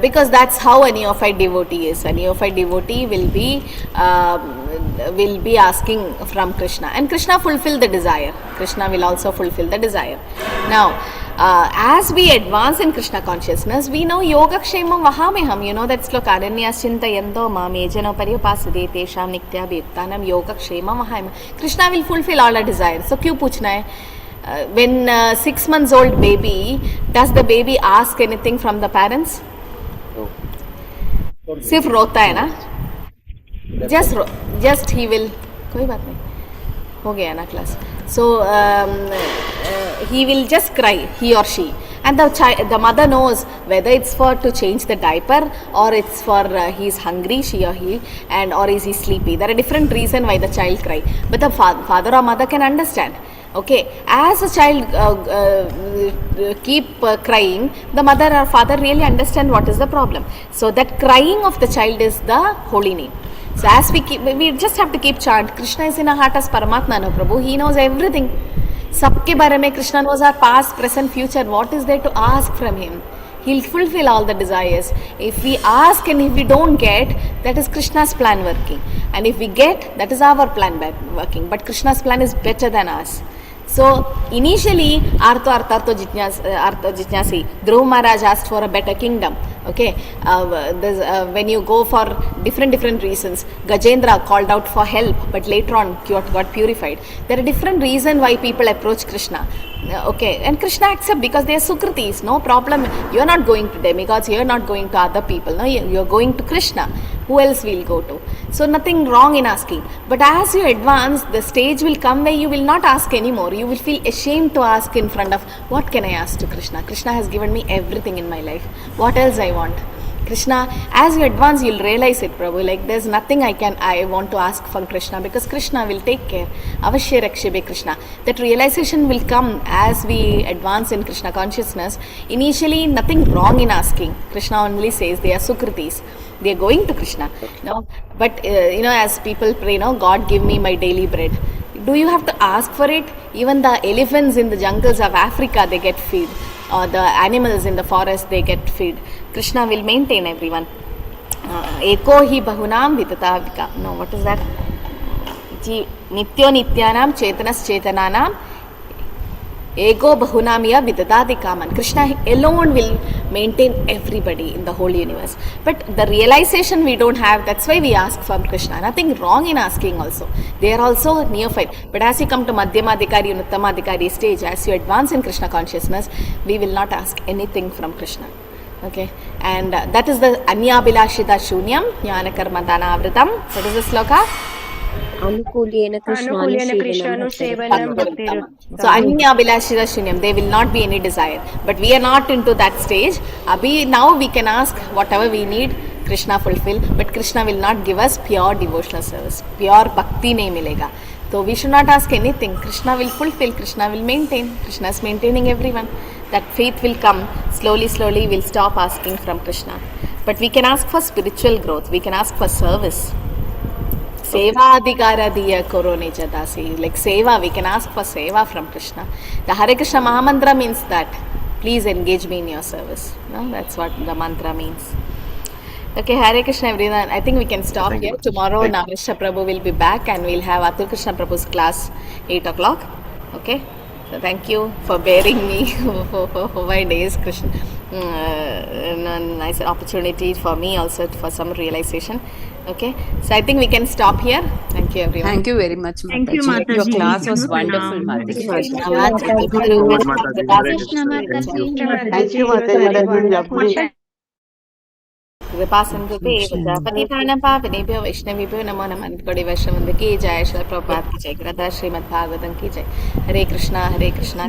because that's how a neophyte devotee is. A neophyte devotee will be asking from Krishna, and Krishna fulfill the desire. Krishna will also fulfill the desire. Now, as we advance in Krishna consciousness, we know yoga kshemam vahameham. You know that sloka aranyascintayanto mamejano paryupasade tesham nityabhyuktanam yoga kshemam vahameham. Krishna will fulfill all our desires. So क्यों पूछना है? When 6 months old baby, does the baby ask anything from the parents? सिर्फ रोता है ना, just he will, कोई बात नहीं, हो गया ना class. So he will just cry, he or she, and the mother knows whether it's for to change the diaper or it's for he's hungry, she or he, and or is he sleepy. There are different reasons why the child cry, but the father or mother can understand. Okay, as a child keep crying, the mother or father really understand what is the problem. So that crying of the child is the holy name. So as we just have to keep chant. Krishna is in our heart as Paramatma, no Prabhu. He knows everything. Sabke bare mein Krishna knows our past, present, future. What is there to ask from him? He'll fulfill all the desires. If we ask and if we don't get, that is Krishna's plan working. And if we get, that is our plan working. But Krishna's plan is better than ours. So initially, Arto Jitnyasi, Dhruva Maharaj asked for a better kingdom. Okay, when you go for different reasons, Gajendra called out for help, but later on got purified. There are different reasons why people approach Krishna. Okay, and Krishna accepts because they are Sukritis, no problem. You are not going to demigods, you are not going to other people. No, you are going to Krishna. Who else will go to? So nothing wrong in asking. But as you advance, the stage will come where you will not ask anymore. You will feel ashamed to ask in front of, what can I ask to Krishna? Krishna has given me everything in my life. What else I want? Krishna, as you advance, you'll realize it, Prabhu. Like there's nothing I want to ask from Krishna because Krishna will take care. Avashya Rakshebe Krishna. That realization will come as we advance in Krishna consciousness. Initially, nothing wrong in asking. Krishna only says they are Sukritis. They are going to Krishna. No, but as people pray, God give me my daily bread. Do you have to ask for it? Even the elephants in the jungles of Africa, they get feed. Or the animals in the forest, they get feed. Krishna will maintain everyone. Eko hi bahunam vidata. No, what is that? Nityo nityanam chetanas chetananam ego bahunamiya vidadati kaman. Krishna alone will maintain everybody in the whole universe. But the realization we don't have, that's why we ask from Krishna. Nothing wrong in asking also. They are also neophyte. But as you come to Madhyamadhikari and Uttamadhikari stage, as you advance in Krishna consciousness, we will not ask anything from Krishna. Okay, and that is the Anyabhilashita Shunyam Jnana Karma Dana Avritam. What is the sloka?
Anukulyena Krishna Sevanam Bhaktir.
So Anyabhilashita Shunyam, there will not be any desire. But we are not into that stage. Now we can ask whatever we need, Krishna fulfill. But Krishna will not give us pure devotional service. Pure bhakti nahi milega. So we should not ask anything. Krishna will fulfill, Krishna will maintain. Krishna is maintaining everyone. That faith will come. Slowly we'll stop asking from Krishna. But we can ask for spiritual growth. We can ask for service. Seva adhikara diya korone jadasi. Like seva, we can ask for seva from Krishna. The Hare Krishna Mahamantra means that. Please engage me in your service. No, that's what the mantra means. Okay, Hare Krishna everyone. I think we can stop here. Tomorrow Navishya Prabhu will be back and we'll have Atul Krishna Prabhu's class 8 o'clock. Okay. So thank you for bearing me for my days, Krishna. A nice opportunity for me also for some realization. Okay, so I think we can stop here. Thank you, everyone.
Thank you very much, Mataji.
Thank you, Mataji.
Your class was wonderful, Mataji.
Thank you, Mataji. Lovely.
कृपा सिंधु पे पतितानां पावनेभ्यो वैष्णवेभ्यो नमो नमः। गौड़ी वैष्णव वृंद की जय। श्रील प्रभुपाद की जय। ग्रंथ श्रीमद् भागवतम की जय। हरे कृष्णा